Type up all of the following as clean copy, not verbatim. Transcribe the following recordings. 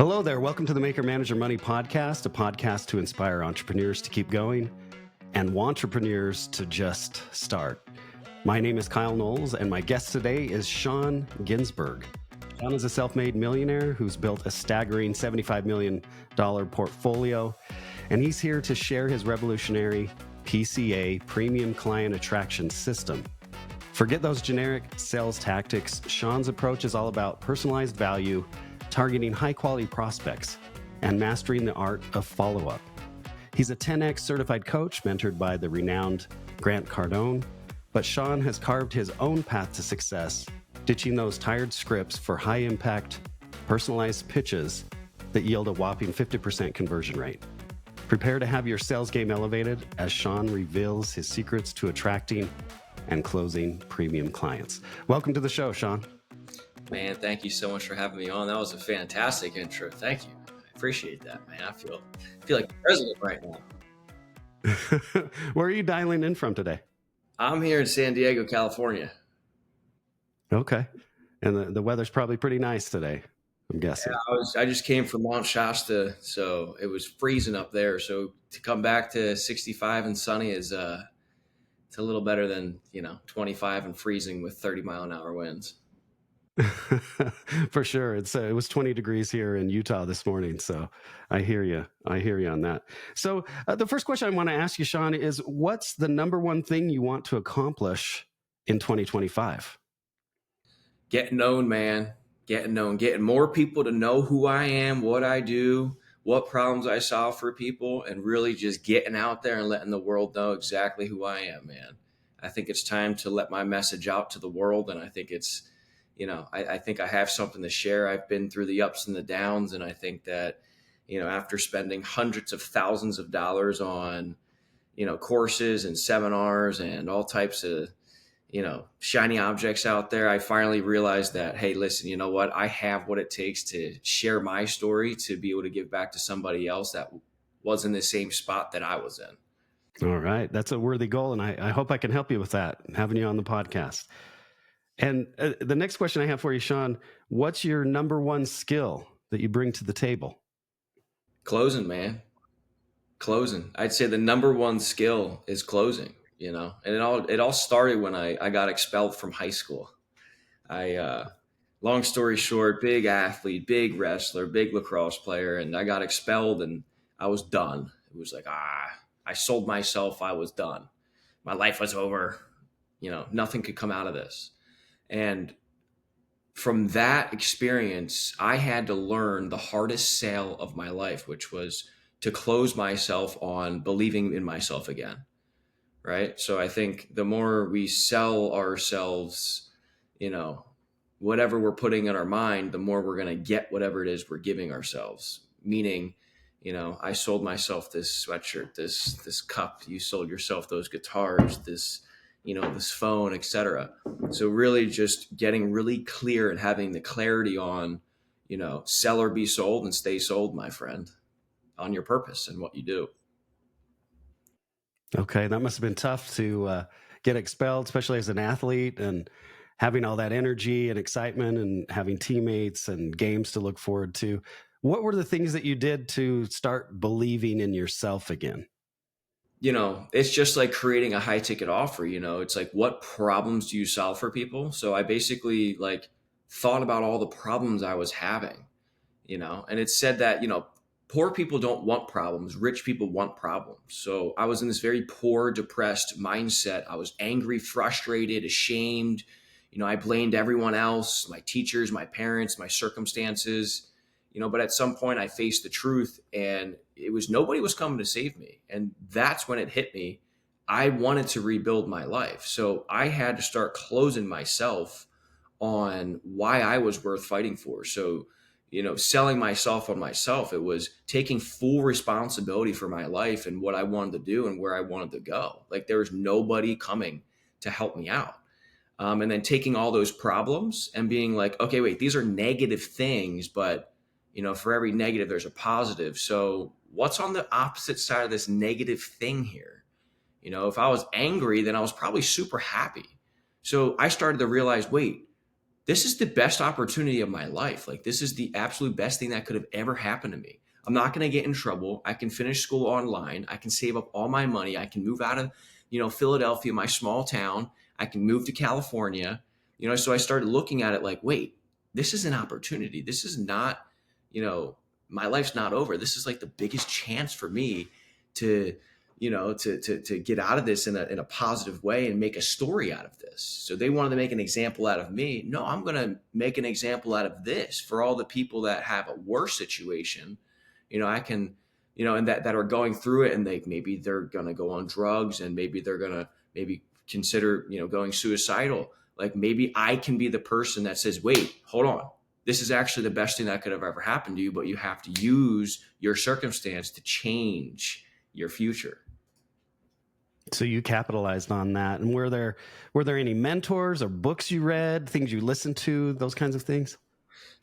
Hello there. Welcome to the Maker Manager Money podcast, a podcast to inspire entrepreneurs to keep going and entrepreneurs to just start. My name is Kyle Knowles, and my guest today is Sean Ginsberg. Sean is a self-made millionaire who's built a staggering $75 million portfolio, and he's here to share his revolutionary PCA, Premium Client Attraction System. Forget those generic sales tactics. Sean's approach is all about personalized value, targeting high-quality prospects, and mastering the art of follow-up. He's a 10X certified coach mentored by the renowned Grant Cardone, but Sean has carved his own path to success, ditching those tired scripts for high-impact, personalized pitches that yield a whopping 50% conversion rate. Prepare to have your sales game elevated as Sean reveals his secrets to attracting and closing premium clients. Welcome to the show, Sean. Man, thank you so much for having me on. That was a fantastic intro. Thank you. I appreciate that, man. I feel like the president right now. Where are you dialing in from today? I'm here in San Diego, California. Okay. And the weather's probably pretty nice today, I'm guessing. Yeah, I just came from Mount Shasta, so it was freezing up there. So to come back to 65 and sunny is it's a little better than 25 and freezing with 30-mile-an-hour winds. For sure. It was 20 degrees here in Utah this morning. So I hear you. On that. So the first question I want to ask you, Sean, is what's the number one thing you want to accomplish in 2025? Getting known, man. Getting known. Getting more people to know who I am, what I do, what problems I solve for people, and really just getting out there and letting the world know exactly who I am, man. I think it's time to let my message out to the world, and I think it's I think I have something to share. I've been through the ups and the downs, and I think that, after spending hundreds of thousands of dollars on, courses and seminars and all types of, shiny objects out there, I finally realized that, hey, listen, you know what? I have what it takes to share my story, to be able to give back to somebody else that was in the same spot that I was in. All right. That's a worthy goal, and I hope I can help you with that, having you on the podcast. And the next question I have for you, Sean, what's your number one skill that you bring to the table? Closing, man. Closing. I'd say the number one skill is closing, and it all started when I got expelled from high school. Long story short, big athlete, big wrestler, big lacrosse player, and I got expelled and I was done. It was like, I sold myself. I was done. My life was over. Nothing could come out of this. And from that experience, I had to learn the hardest sale of my life, which was to close myself on believing in myself again. Right. So I think the more we sell ourselves, whatever we're putting in our mind, the more we're going to get whatever it is we're giving ourselves. Meaning, I sold myself this sweatshirt, this cup. You sold yourself those guitars, this phone, etc. So really just getting really clear and having the clarity on, sell or be sold, and stay sold, my friend, on your purpose and what you do. Okay. That must have been tough to get expelled, especially as an athlete, and having all that energy and excitement and having teammates and games to look forward to. What were the things that you did to start believing in yourself again? It's just like creating a high ticket offer. It's like, what problems do you solve for people? So I basically thought about all the problems I was having, and it said that, poor people don't want problems. Rich people want problems. So I was in this very poor, depressed mindset. I was angry, frustrated, ashamed. I blamed everyone else, my teachers, my parents, my circumstances. But at some point I faced the truth, and it was nobody was coming to save me. And that's when it hit me. I wanted to rebuild my life. So I had to start closing myself on why I was worth fighting for. So, selling myself on myself, it was taking full responsibility for my life and what I wanted to do and where I wanted to go. Like, there was nobody coming to help me out. And then taking all those problems and being like, okay, wait, these are negative things, but for every negative, there's a positive. So what's on the opposite side of this negative thing here? If I was angry, then I was probably super happy. So I started to realize, wait, this is the best opportunity of my life. Like, this is the absolute best thing that could have ever happened to me. I'm not going to get in trouble. I can finish school online. I can save up all my money. I can move out of, Philadelphia, my small town. I can move to California. So I started looking at it like, wait, this is an opportunity. This is not, my life's not over. This is like the biggest chance for me to to get out of this in a positive way and make a story out of this. So they wanted to make an example out of me. No, I'm going to make an example out of this for all the people that have a worse situation. I can, and that are going through it, and maybe they're going to go on drugs, and maybe they're going to maybe consider, going suicidal. Like, maybe I can be the person that says, wait, hold on. This is actually the best thing that could have ever happened to you, but you have to use your circumstance to change your future. So you capitalized on that. And were there any mentors or books you read, things you listened to, those kinds of things?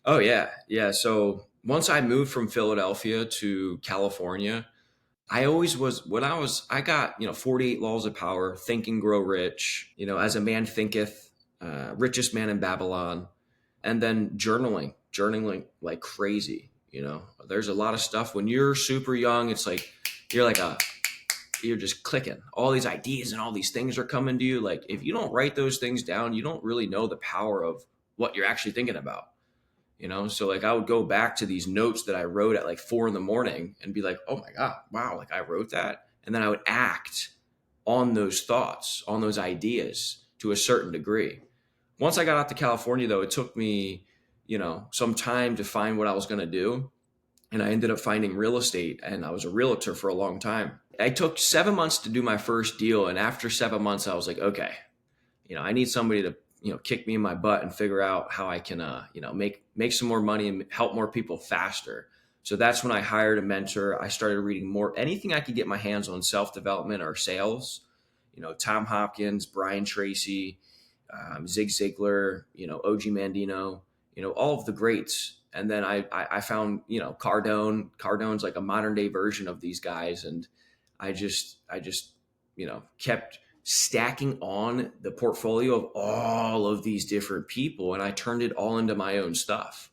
Oh yeah. Yeah. So once I moved from Philadelphia to California, I got, 48 Laws of Power, Think and Grow Rich, As a Man Thinketh, Richest Man in Babylon, and then journaling like crazy. There's a lot of stuff when you're super young. It's like, you're just clicking. All these ideas and all these things are coming to you. Like, if you don't write those things down, you don't really know the power of what you're actually thinking about. So like, I would go back to these notes that I wrote at like 4 a.m. and be like, oh my God, wow. Like, I wrote that. And then I would act on those thoughts, on those ideas to a certain degree. Once I got out to California though, it took me, some time to find what I was going to do. And I ended up finding real estate, and I was a realtor for a long time. I took 7 months to do my first deal. And after 7 months, I was like, okay, I need somebody to, kick me in my butt and figure out how I can, make some more money and help more people faster. So that's when I hired a mentor. I started reading anything I could get my hands on, self-development or sales, Tom Hopkins, Brian Tracy, Zig Ziglar, OG Mandino, all of the greats. And then I found, Cardone. Cardone's like a modern day version of these guys. And I just, kept stacking on the portfolio of all of these different people. And I turned it all into my own stuff.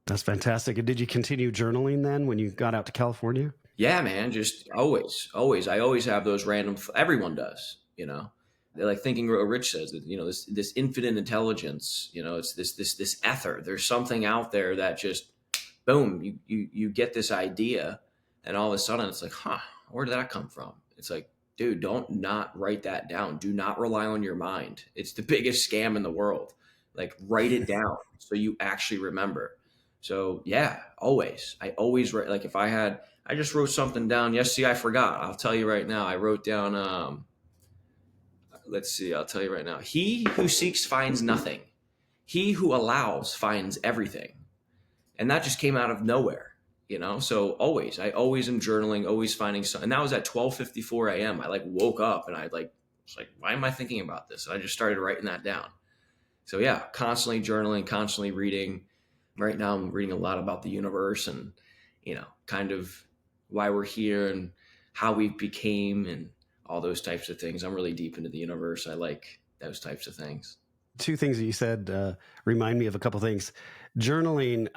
That's fantastic. And did you continue journaling then when you got out to California? Yeah, man. Just always. I always have those random, everyone does, They're like Think and Grow Rich says that, this infinite intelligence, it's this ether. There's something out there that just, boom, you get this idea, and all of a sudden it's like, where did that come from? It's like, dude, don't not write that down. Do not rely on your mind. It's the biggest scam in the world. Like, write it down so you actually remember. So yeah, always. I always write. Like, if I just wrote something down. Yes, see, I forgot. I'll tell you right now. I wrote down, let's see, I'll tell you right now. He who seeks finds nothing. He who allows finds everything. And that just came out of nowhere. So I always am journaling, always finding something. And that was at 12:54 a.m. I like woke up and I was like, why am I thinking about this? And I just started writing that down. So yeah, constantly journaling, constantly reading. Right now I'm reading a lot about the universe and, kind of why we're here and how we became and all those types of things. I'm really deep into the universe. I like those types of things. Two things that you said remind me of a couple things. Journaling,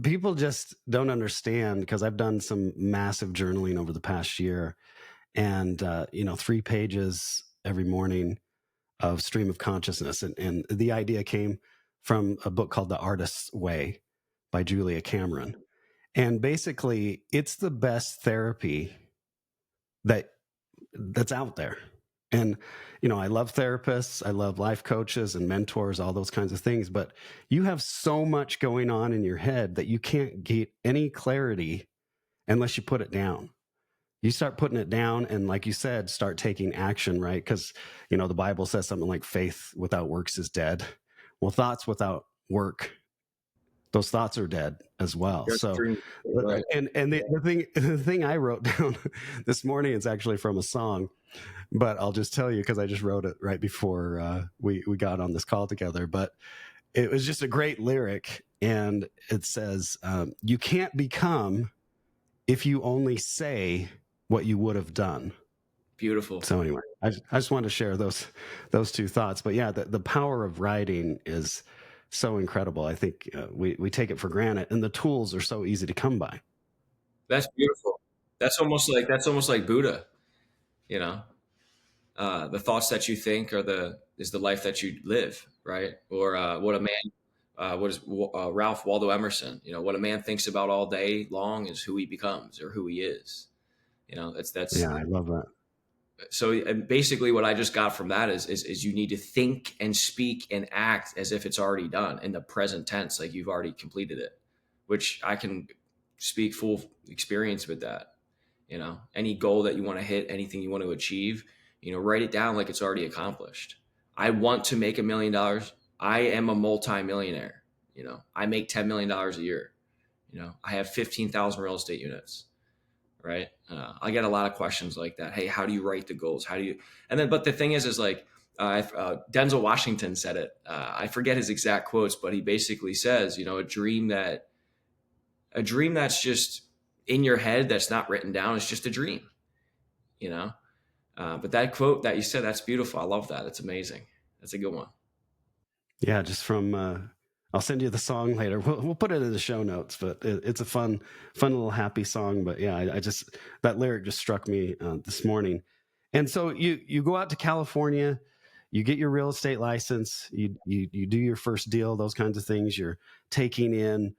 people just don't understand, because I've done some massive journaling over the past year, and 3 pages every morning of stream of consciousness. And the idea came from a book called The Artist's Way by Julia Cameron. And basically, it's the best therapy that's out there. And, I love therapists, I love life coaches and mentors, all those kinds of things. But you have so much going on in your head that you can't get any clarity unless you put it down. You start putting it down and, like you said, start taking action, right? Because, the Bible says something like faith without works is dead. Well, thoughts without work, those thoughts are dead as well. That's So, true. Right. and the thing I wrote down this morning, it's actually from a song, but I'll just tell you because I just wrote it right before we got on this call together. But it was just a great lyric, and it says, "You can't become if you only say what you would have done." Beautiful. So anyway, I just wanted to share those two thoughts. But yeah, the power of writing is so incredible. I think we take it for granted, and the tools are so easy to come by. That's beautiful. That's almost like Buddha, you know. The thoughts that you think is the life that you live, right? Or what a man, what is Ralph Waldo Emerson? What a man thinks about all day long is who he becomes or who he is. That's Yeah, I love that. so. And basically, what I just got from that is you need to think and speak and act as if it's already done in the present tense, like you've already completed it. Which I can speak full experience with that. Any goal that you want to hit, anything you want to achieve, write it down like it's already accomplished. I want to make $1 million. I am a multi-millionaire. I make $10 million a year. I have 15,000 real estate units, right? I get a lot of questions like that. Hey, how do you write the goals? How do you, and then, but the thing is like, Denzel Washington said it. I forget his exact quotes, but he basically says, a dream that's just in your head, that's not written down, is just a dream, you know? But that quote that you said, that's beautiful. I love that. That's amazing. That's a good one. Yeah, just from I'll send you the song later. We'll put it in the show notes, but it's a fun little happy song. But yeah, I just that lyric just struck me this morning. And so you go out to California, you get your real estate license, you do your first deal, those kinds of things. You're taking in,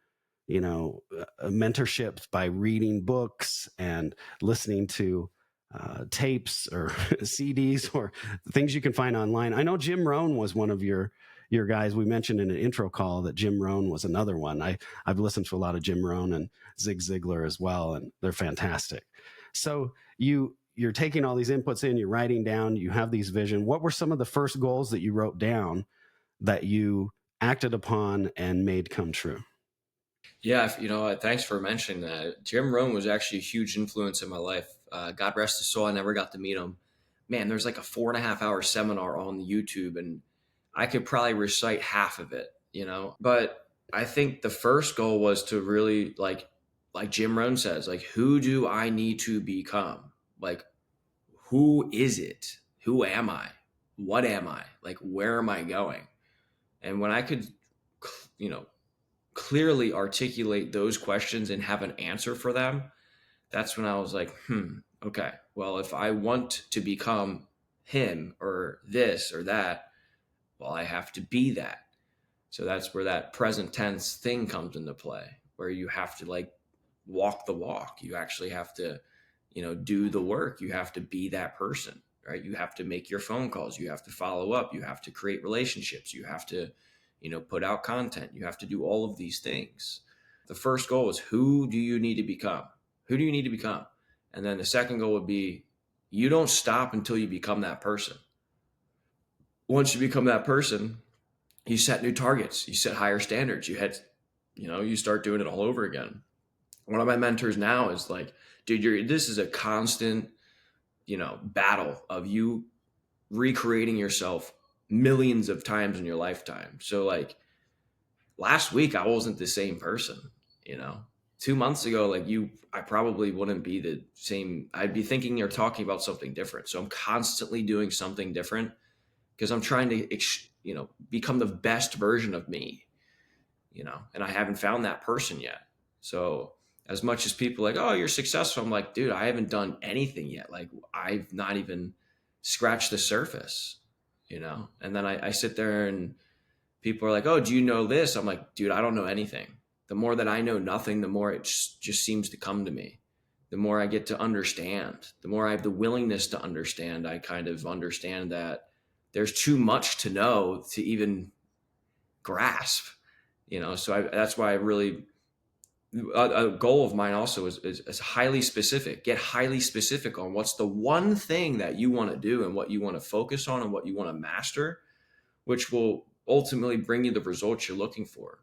mentorships by reading books and listening to tapes or CDs or things you can find online. I know Jim Rohn was one of your guys. We mentioned in an intro call that Jim Rohn was another one. I've listened to a lot of Jim Rohn and Zig Ziglar as well, and they're fantastic. So you're taking all these inputs in, you're writing down, you have these vision. What were some of the first goals that you wrote down that you acted upon and made come true? Yeah, thanks for mentioning that. Jim Rohn was actually a huge influence in my life. God rest his soul. I never got to meet him. Man, there's like a 4.5 hour seminar on YouTube, and I could probably recite half of it. But I think the first goal was to really like Jim Rohn says, like, who do I need to become? Like, who is it? Who am I? What am I? Like, where am I going? And when I could, you know, clearly articulate those questions and have an answer for them, that's when I was like, okay, well, if I want to become him or this or that, well, I have to be that. So that's where that present tense thing comes into play, where you have to like walk the walk. You actually have to, do the work. You have to be that person, right? You have to make your phone calls. You have to follow up. You have to create relationships. You have to, put out content. You have to do all of these things. The first goal is, who do you need to become? Who do you need to become? And then the second goal would be, you don't stop until you become that person. Once you become that person, you set new targets, you set higher standards, you start doing it all over again. One of my mentors now is like, dude, this is a constant, battle of you recreating yourself millions of times in your lifetime. So like last week, I wasn't the same person, you know, 2 months ago, like I probably wouldn't be the same. I'd be thinking or talking about something different. So I'm constantly doing something different because I'm trying to, become the best version of me, and I haven't found that person yet. So as much as people are like, oh, you're successful, I'm like, dude, I haven't done anything yet. Like I've not even scratched the surface, and then I sit there and people are like, oh, do you know this? I'm like, dude, I don't know anything. The more that I know nothing, the more it just seems to come to me. The more I get to understand, the more I have the willingness to understand, I kind of understand that there's too much to know to even grasp, so that's why I really, a goal of mine also is highly specific. Get highly specific on what's the one thing that you want to do and what you want to focus on and what you want to master, which will ultimately bring you the results you're looking for.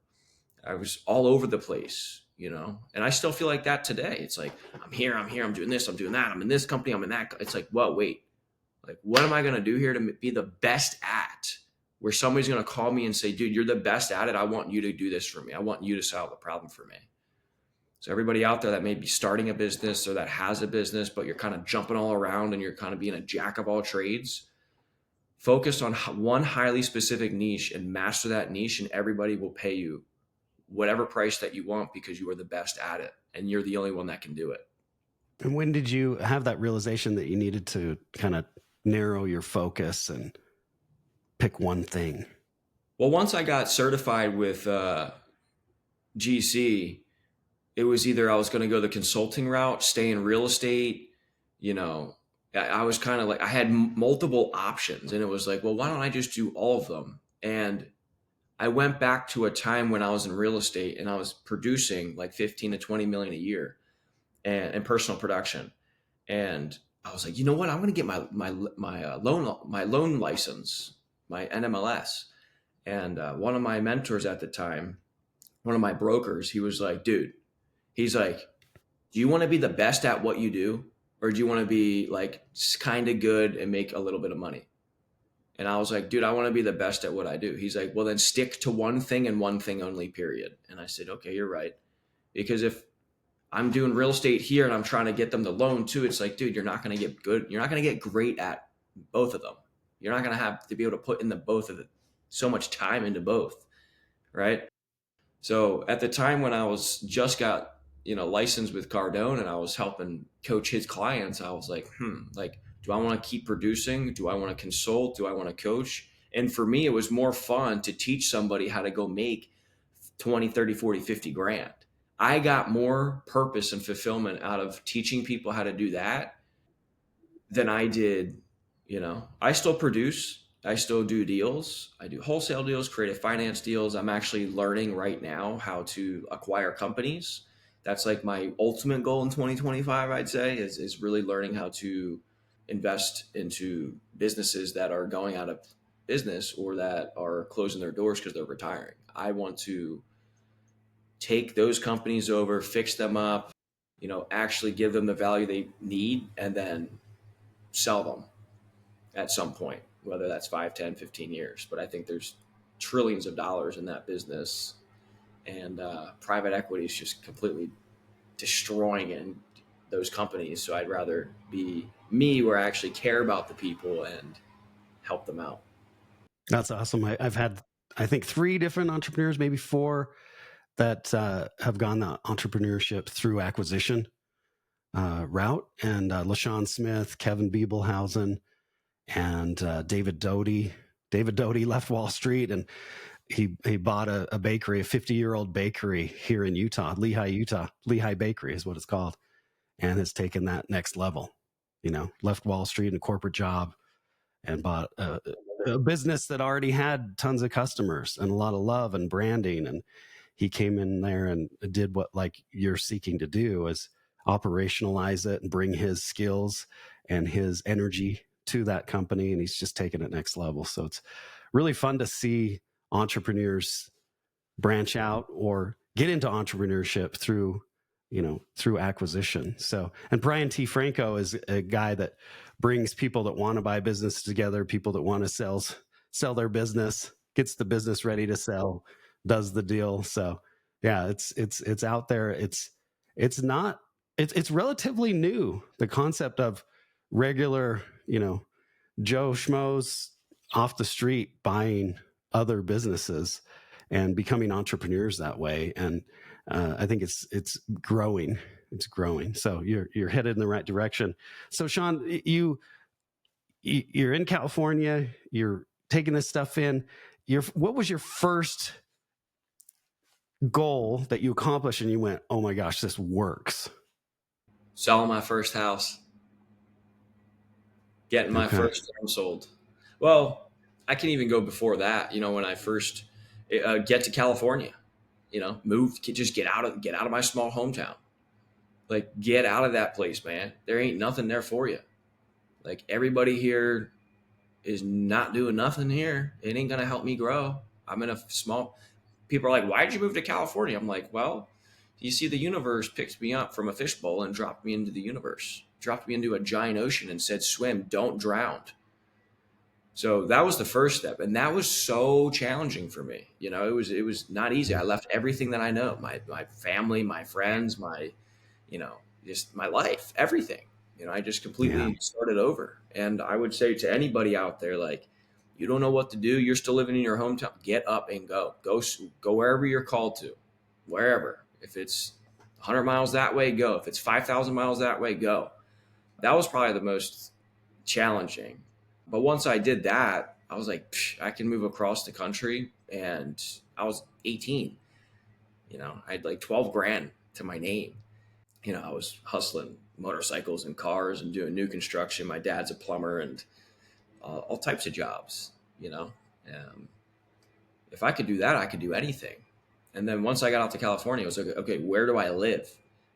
I was all over the place, and I still feel like that today. It's like, I'm here, I'm doing this, I'm doing that, I'm in this company, I'm in that. It's like, well, wait, like, what am I going to do here to be the best at, where somebody's going to call me and say, dude, you're the best at it. I want you to do this for me. I want you to solve the problem for me. So everybody out there that may be starting a business or that has a business, but you're kind of jumping all around and you're kind of being a jack of all trades, Focus on one highly specific niche and master that niche, and everybody will pay you whatever price that you want because you are the best at it and you're the only one that can do it. And when did you have that realization that you needed to kind of narrow your focus and pick one thing? Well, once I got certified with GC, it was either I was going to go the consulting route, stay in real estate. You know, I was kind of like, I had multiple options, and it was like, well, why don't I just do all of them? And I went back to a time when I was in real estate and I was producing like 15 to 20 million a year and in personal production. And I was like, you know what? I'm going to get my loan license, my NMLS. And one of my mentors at the time, one of my brokers, he was like, dude, he's like, do you want to be the best at what you do? Or do you want to be like kind of good and make a little bit of money? And I was like, dude, I want to be the best at what I do. He's like, well, then stick to one thing and one thing only, period. And I said, okay, you're right. Because if I'm doing real estate here and I'm trying to get them the loan too, it's like, dude, you're not going to get good. You're not going to get great at both of them. You're not going to have to be able to put in the both of it so much time into both. Right. So at the time when I was just got, licensed with Cardone and I was helping coach his clients, I was like, like, do I want to keep producing? Do I want to consult? Do I want to coach? And for me, it was more fun to teach somebody how to go make 20, 30, 40, 50 grand. I got more purpose and fulfillment out of teaching people how to do that than I did. I still produce, I still do deals. I do wholesale deals, creative finance deals. I'm actually learning right now how to acquire companies. That's like my ultimate goal in 2025, I'd say, is really learning how to invest into businesses that are going out of business or that are closing their doors because they're retiring. I want to take those companies over, fix them up, actually give them the value they need, and then sell them at some point, whether that's 5, 10, 15 years. But I think there's trillions of dollars in that business, and private equity is just completely destroying in those companies. So I'd rather be me where I actually care about the people and help them out. That's awesome. I've had, I think, 3 different entrepreneurs, maybe 4, that have gone the entrepreneurship through acquisition route. And LaShawn Smith, Kevin Biebelhausen, and David Doty. David Doty left Wall Street and he bought a bakery, a 50-year-old bakery here in Utah, Utah. Lehigh Bakery is what it's called, and has taken that next level. Left Wall Street in a corporate job and bought a business that already had tons of customers and a lot of love and branding. And he came in there and did what like you're seeking to do, is operationalize it and bring his skills and his energy to that company. And he's just taken it next level. So it's really fun to see entrepreneurs branch out or get into entrepreneurship through acquisition. So, and Brian T. Franco is a guy that brings people that want to buy business together, people that want to sell their business, gets the business ready to sell, does the deal. So yeah, it's out there. It's relatively new. The concept of regular, Joe Schmoes off the street buying other businesses and becoming entrepreneurs that way. And I think it's growing. It's growing. So you're headed in the right direction. So Sean, you're in California. You're taking this stuff in. What was your first goal that you accomplished and you went, oh my gosh, this works? Selling my first house, getting my first home sold. Well, I can even go before that. When I first get to California, move, just get out of my small hometown. Like, get out of that place, man. There ain't nothing there for you. Like, everybody here is not doing nothing here. It ain't gonna help me grow. I'm in a small. People are like, why'd you move to California? I'm like, well, you see, the universe picked me up from a fishbowl and dropped me into the universe, dropped me into a giant ocean and said, swim, don't drown. So that was the first step. And that was so challenging for me. It was not easy. I left everything that I know, my family, my friends, my, just my life, everything. I just completely started over. And I would say to anybody out there, like, You don't know what to do. You're still living in your hometown. Get up and go. Go wherever you're called to, wherever. If it's 100 miles that way, go. If it's 5,000 miles that way, go. That was probably the most challenging. But once I did that, I was like, I can move across the country. And I was 18. I had like 12 grand to my name. I was hustling motorcycles and cars and doing new construction. My dad's a plumber and all types of jobs, Um, if I could do that, I could do anything. And then once I got out to California, I was like, okay, where do I live?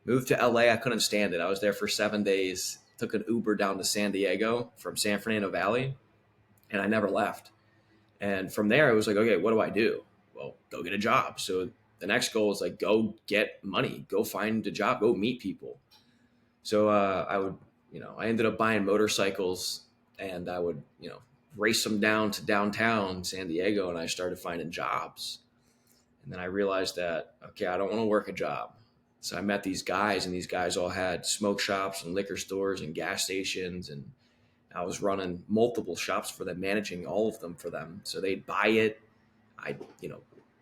Moved to LA. I couldn't stand it. I was there for 7 days, took an Uber down to San Diego from San Fernando Valley, and I never left. And from there, it was like, okay, what do I do? Well, go get a job. So the next goal is like, go get money, go find a job, go meet people. So I ended up buying motorcycles, and I would, race them down to downtown San Diego, and I started finding jobs. And then I realized that, okay, I don't want to work a job. So I met these guys, and these guys all had smoke shops and liquor stores and gas stations. And I was running multiple shops for them, managing all of them for them. So they'd buy it. I'd,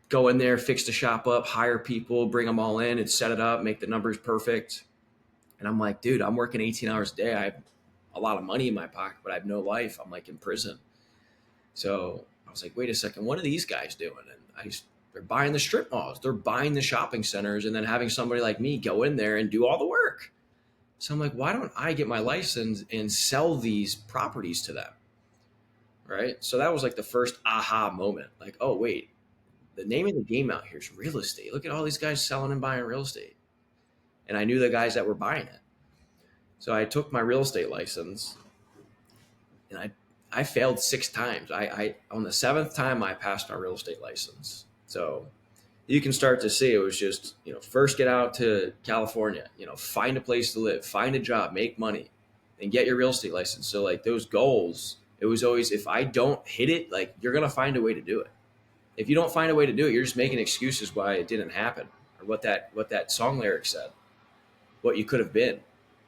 go in there, fix the shop up, hire people, bring them all in and set it up, make the numbers perfect. And I'm like, dude, I'm working 18 hours a day. I have a lot of money in my pocket, but I have no life. I'm like in prison. So I was like, wait a second, what are these guys doing? And they're buying the strip malls, they're buying the shopping centers, and then having somebody like me go in there and do all the work. So I'm like, why don't I get my license and sell these properties to them? Right. So that was like the first aha moment. Like, oh, wait, the name of the game out here is real estate. Look at all these guys selling and buying real estate. And I knew the guys that were buying it. So I took my real estate license, and I failed 6 times. I on the 7th time I passed my real estate license. So you can start to see it was just, first get out to California, find a place to live, find a job, make money, and get your real estate license. So like those goals, it was always, if I don't hit it, like you're going to find a way to do it. If you don't find a way to do it, you're just making excuses why it didn't happen, or what that song lyric said, what you could have been,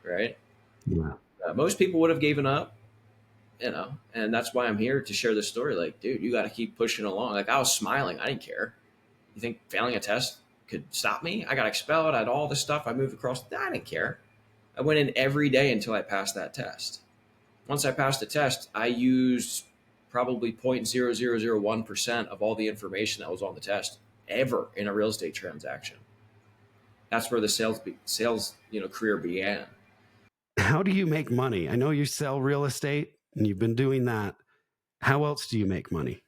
right? Yeah. Most people would have given up, and that's why I'm here to share this story. Like, dude, you got to keep pushing along. Like I was smiling. I didn't care. You think failing a test could stop me? I got expelled. I had all this stuff. I moved across. I didn't care. I went in every day until I passed that test. Once I passed the test, I used probably 0.0001% of all the information that was on the test ever in a real estate transaction. That's where the sales career began. How do you make money? I know you sell real estate and you've been doing that. How else do you make money?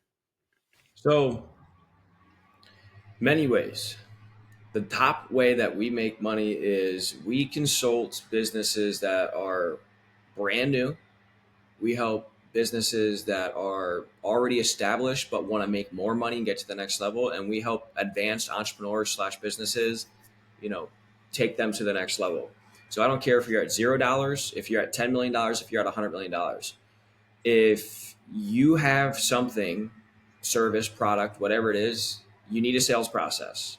So many ways. The top way that we make money is we consult businesses that are brand new. We help businesses that are already established but want to make more money and get to the next level. And we help advanced entrepreneurs / businesses, take them to the next level. So I don't care if you're at $0, if you're at $10 million, if you're at $100 million. If you have something, service, product, whatever it is, you need a sales process,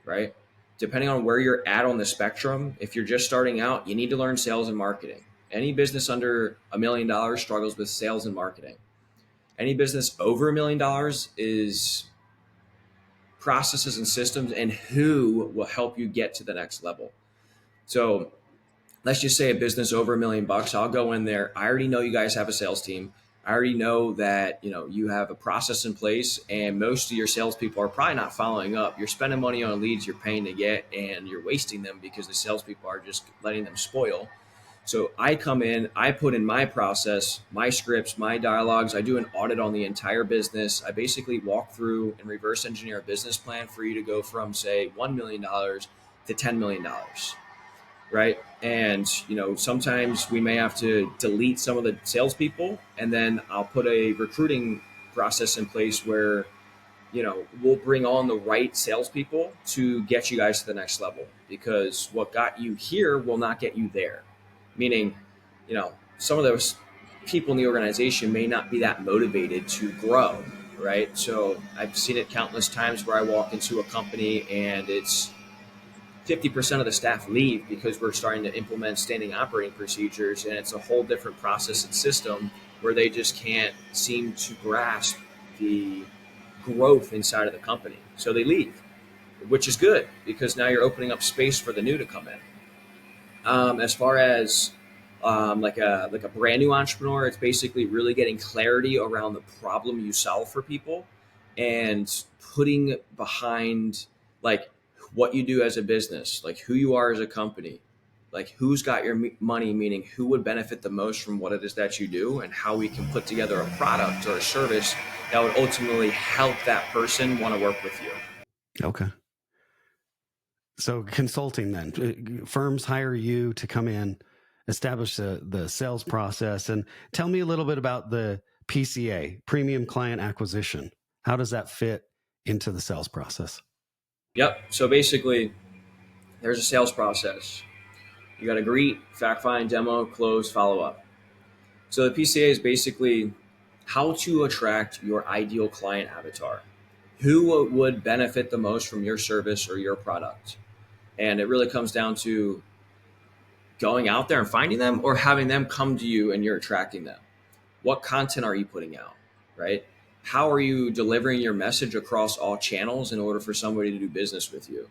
right? Depending on where you're at on the spectrum, if you're just starting out, you need to learn sales and marketing. Any business under $1 million struggles with sales and marketing. Any business over $1 million is processes and systems and who will help you get to the next level. So let's just say a business over $1 million. I'll go in there. I already know you guys have a sales team. I already know that, you have a process in place, and most of your salespeople are probably not following up. You're spending money on leads you're paying to get, and you're wasting them because the salespeople are just letting them spoil. So I come in, I put in my process, my scripts, my dialogues. I do an audit on the entire business. I basically walk through and reverse engineer a business plan for you to go from, say, $1 million to $10 million. Right. And, sometimes we may have to delete some of the salespeople, and then I'll put a recruiting process in place where, we'll bring on the right salespeople to get you guys to the next level, because what got you here will not get you there. Meaning, some of those people in the organization may not be that motivated to grow. Right. So I've seen it countless times where I walk into a company and it's 50% of the staff leave because we're starting to implement standing operating procedures, and it's a whole different process and system. where they just can't seem to grasp the growth inside of the company. So they leave, which is good because now you're opening up space for the new to come in. As far as like a brand new entrepreneur, it's basically really getting clarity around the problem you solve for people and putting behind like what you do as a business, like who you are as a company, like who's got your money, meaning who would benefit the most from what it is that you do, and how we can put together a product or a service that would ultimately help that person want to work with you. Okay. So consulting then, firms hire you to come in, establish the sales process, and tell me a little bit about the PCA, premium client acquisition. How does that fit into the sales process? Yep. So basically, there's a sales process. You got to greet, fact find, demo, close, follow up. So the PCA is basically how to attract your ideal client avatar. Who would benefit the most from your service or your product? And it really comes down to going out there and finding them, or having them come to you and you're attracting them. What content are you putting out, right? How are you delivering your message across all channels in order for somebody to do business with you?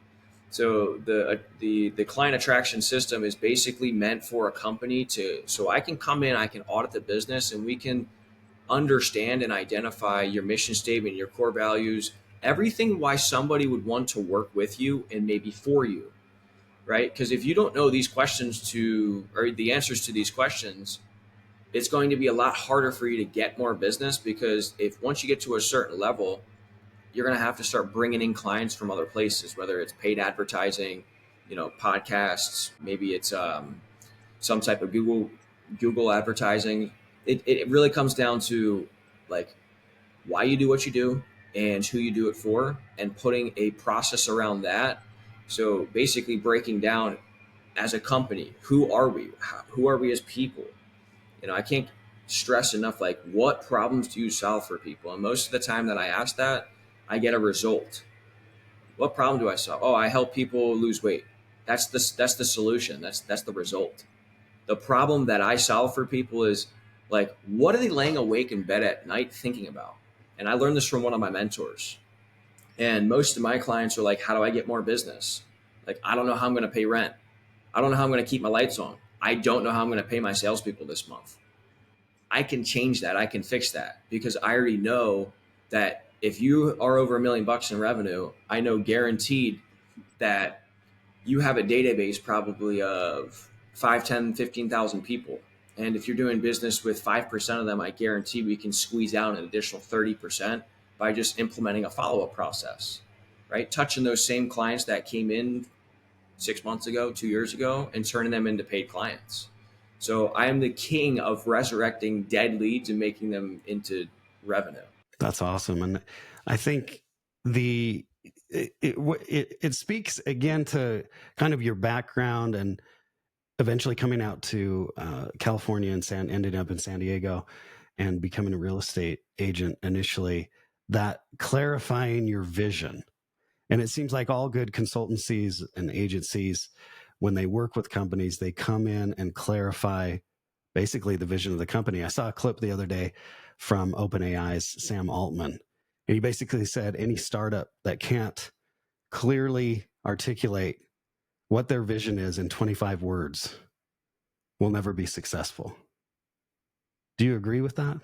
So the client attraction system is basically meant for a company to, so I can come in, I can audit the business, and we can understand and identify your mission statement, your core values, everything why somebody would want to work with you and maybe for you, right? Because if you don't know these questions to, or the answers to these questions, it's going to be a lot harder for you to get more business, because if once you get to a certain level, you're going to have to start bringing in clients from other places, whether it's paid advertising, podcasts, maybe it's some type of Google advertising. It really comes down to like why you do what you do and who you do it for, and putting a process around that. So basically breaking down, as a company, who are we? Who are we as people? I can't stress enough, like, what problems do you solve for people? And most of the time that I ask that, I get a result. What problem do I solve? Oh, I help people lose weight. That's the solution. That's the result. The problem that I solve for people is like, what are they laying awake in bed at night thinking about? And I learned this from one of my mentors. And most of my clients are like, how do I get more business? Like, I don't know how I'm going to pay rent. I don't know how I'm going to keep my lights on. I don't know how I'm going to pay my salespeople this month. I can change that. I can fix that, because I already know that if you are over $1 million in revenue, I know guaranteed that you have a database probably of 5, 10, 15,000 people. And if you're doing business with 5% of them, I guarantee we can squeeze out an additional 30% by just implementing a follow-up process, right? Touching those same clients that came in 6 months ago, 2 years ago, and turning them into paid clients. So I am the king of resurrecting dead leads and making them into revenue. That's awesome. And I think it speaks again to kind of your background and eventually coming out to California and ended up in San Diego and becoming a real estate agent initially, that clarifying your vision. And it seems like all good consultancies and agencies, when they work with companies, they come in and clarify basically the vision of the company. I saw a clip the other day from OpenAI's Sam Altman, and he basically said any startup that can't clearly articulate what their vision is in 25 words will never be successful. Do you agree with that?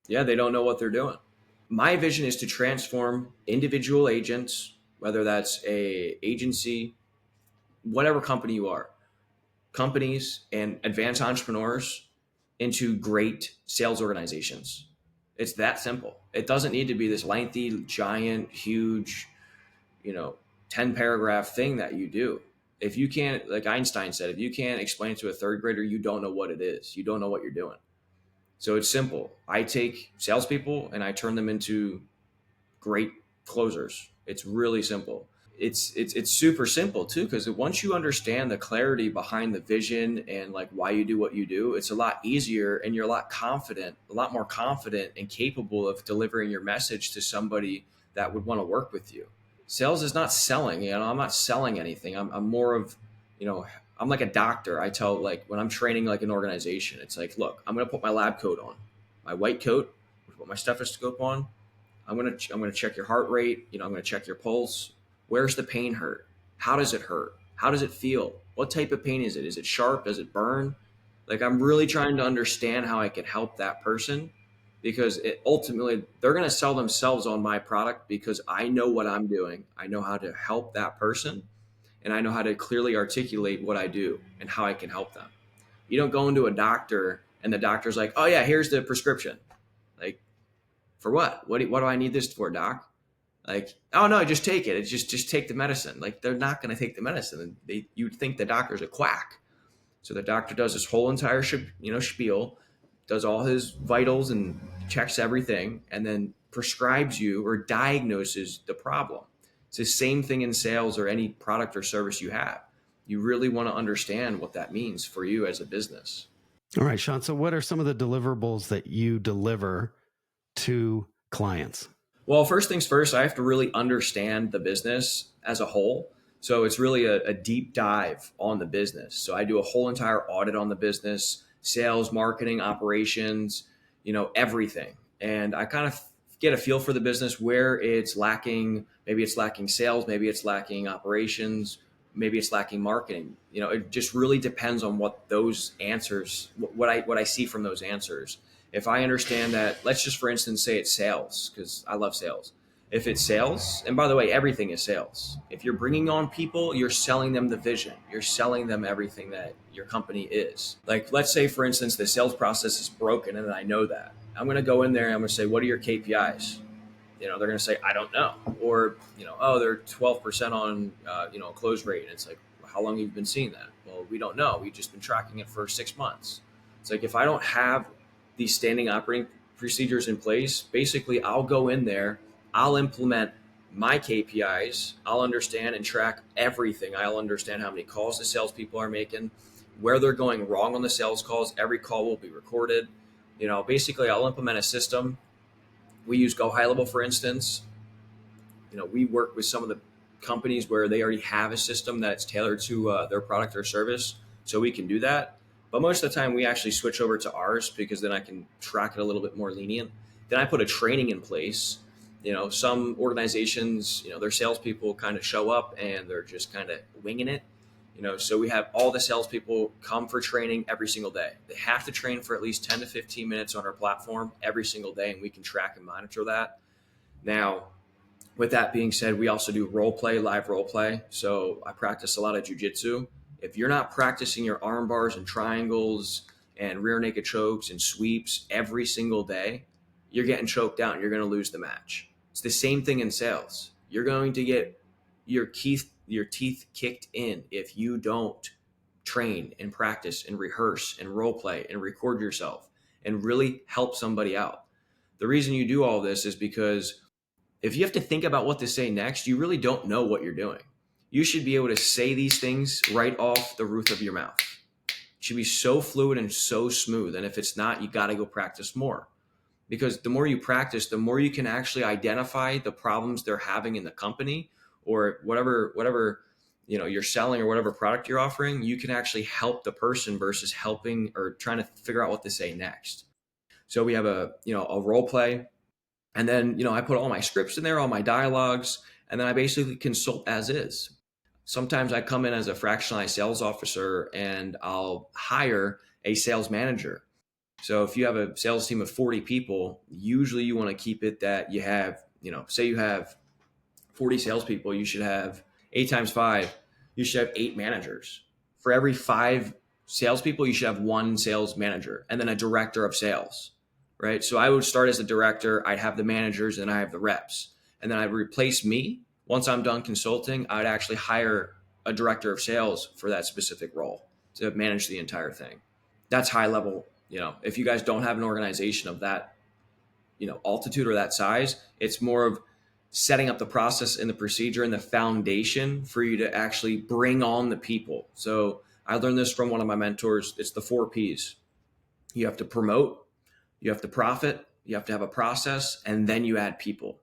Yeah, they don't know what they're doing. My vision is to transform individual agents, whether that's a agency, whatever company you are, companies and advanced entrepreneurs, into great sales organizations. It's that simple. It doesn't need to be this lengthy, giant, huge, you know, 10 paragraph thing that you do. If you can't, like Einstein said, if you can't explain it to a third grader, you don't know what it is. You don't know what you're doing. So it's simple. I take salespeople and I turn them into great closers. It's really simple. It's super simple too, because once you understand the clarity behind the vision and like why you do what you do, it's a lot easier and you're a lot more confident and capable of delivering your message to somebody that would want to work with you. Sales is not selling. I'm not selling anything. I'm more of, I'm like a doctor. I tell, like, when I'm training like an organization, it's like, look, I'm going to put my lab coat on. my white coat, put my stethoscope on. I'm gonna check your heart rate. I'm gonna check your pulse. Where's the pain hurt? How does it hurt? How does it feel? What type of pain is it? Is it sharp? Does it burn? Like, I'm really trying to understand how I can help that person, because ultimately they're gonna sell themselves on my product because I know what I'm doing. I know how to help that person, and I know how to clearly articulate what I do and how I can help them. You don't go into a doctor and the doctor's like, "Oh yeah, here's the prescription." Like, for what? What do I need this for, doc? Like, oh no, just take it. It's just take the medicine. Like, they're not going to take the medicine. And you'd think the doctor's a quack. So the doctor does this whole entire spiel, does all his vitals and checks everything, and then prescribes you or diagnoses the problem. It's the same thing in sales or any product or service you have. You really want to understand what that means for you as a business. All right, Sean. So what are some of the deliverables that you deliver to clients? Well, first things first, I have to really understand the business as a whole. So it's really a deep dive on the business. So I do a whole entire audit on the business, sales, marketing, operations, everything. And I kind of get a feel for the business, where it's lacking. Maybe it's lacking sales, maybe it's lacking operations, maybe it's lacking marketing. It just really depends on what those answers, what I see from those answers. If I understand that, let's just, for instance, say it's sales, because I love sales. If it's sales, and by the way, everything is sales. If you're bringing on people, you're selling them the vision. You're selling them everything that your company is. Like, let's say, for instance, the sales process is broken and I know that. I'm going to go in there and I'm going to say, what are your KPIs? They're going to say, I don't know. Or, oh, they're 12% on, close rate. And it's like, how long have you been seeing that? Well, we don't know. We've just been tracking it for 6 months. It's like, if I don't have these standing operating procedures in place, basically I'll go in there, I'll implement my KPIs, I'll understand and track everything. I'll understand how many calls the salespeople are making, where they're going wrong on the sales calls. Every call will be recorded. Basically I'll implement a system. We use Go High Level, for instance. We work with some of the companies where they already have a system that's tailored to their product or service, so we can do that. But most of the time we actually switch over to ours, because then I can track it a little bit more lenient. Then I put a training in place. Some organizations, their salespeople kind of show up and they're just kind of winging it. So we have all the salespeople come for training every single day. They have to train for at least 10 to 15 minutes on our platform every single day, and we can track and monitor that. Now, with that being said, we also do live role play. So I practice a lot of jujitsu. If you're not practicing your arm bars and triangles and rear naked chokes and sweeps every single day, you're getting choked out and you're going to lose the match. It's the same thing in sales. You're going to get your teeth kicked in if you don't train and practice and rehearse and role play and record yourself and really help somebody out. The reason you do all this is because if you have to think about what to say next, you really don't know what you're doing. You should be able to say these things right off the roof of your mouth. It should be so fluid and so smooth. And if it's not, you got to go practice more. Because the more you practice, the more you can actually identify the problems they're having in the company, or whatever you're selling, or whatever product you're offering. You can actually help the person versus helping or trying to figure out what to say next. So we have a role play, and then I put all my scripts in there, all my dialogues, and then I basically consult as is. Sometimes I come in as a fractionalized sales officer and I'll hire a sales manager. So if you have a sales team of 40 people, usually you want to keep it that you have, say you have 40 salespeople, you should have 8 times 5, you should have 8 managers. For every 5 salespeople, you should have 1 sales manager and then a director of sales, right? So I would start as a director, I'd have the managers, and I have the reps. And then I'd replace me. Once I'm done consulting, I'd actually hire a director of sales for that specific role to manage the entire thing. That's high level. If you guys don't have an organization of that, altitude or that size, it's more of setting up the process and the procedure and the foundation for you to actually bring on the people. So I learned this from one of my mentors. It's the 4 Ps. You have to promote, you have to profit, you have to have a process, and then you add people.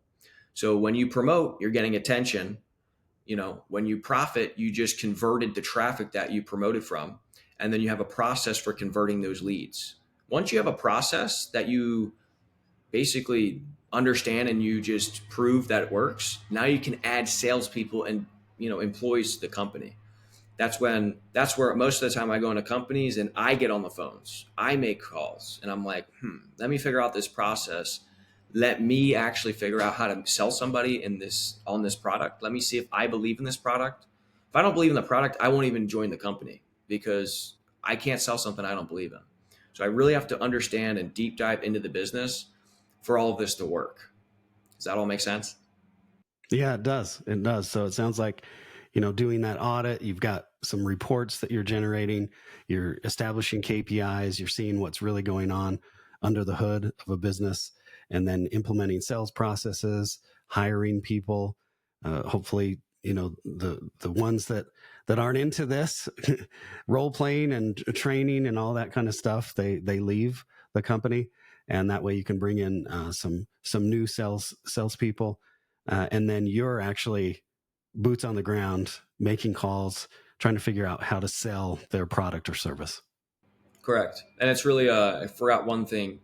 So when you promote, you're getting attention. When you profit, you just converted the traffic that you promoted from. And then you have a process for converting those leads. Once you have a process that you basically understand and you just prove that it works, now you can add salespeople and employees to the company. That's where most of the time I go into companies and I get on the phones, I make calls, and I'm like, let me figure out this process. Let me actually figure out how to sell somebody on this product. Let me see if I believe in this product. If I don't believe in the product, I won't even join the company, because I can't sell something I don't believe in. So I really have to understand and deep dive into the business for all of this to work. Does that all make sense? Yeah, it does. It does. So it sounds like, doing that audit, you've got some reports that you're generating, you're establishing KPIs, you're seeing what's really going on under the hood of a business, and then implementing sales processes, hiring people. Hopefully, the ones that aren't into this role playing and training and all that kind of stuff, they leave the company, and that way you can bring in some new salespeople, and then you're actually boots on the ground, making calls, trying to figure out how to sell their product or service. Correct. And it's really, I forgot one thing,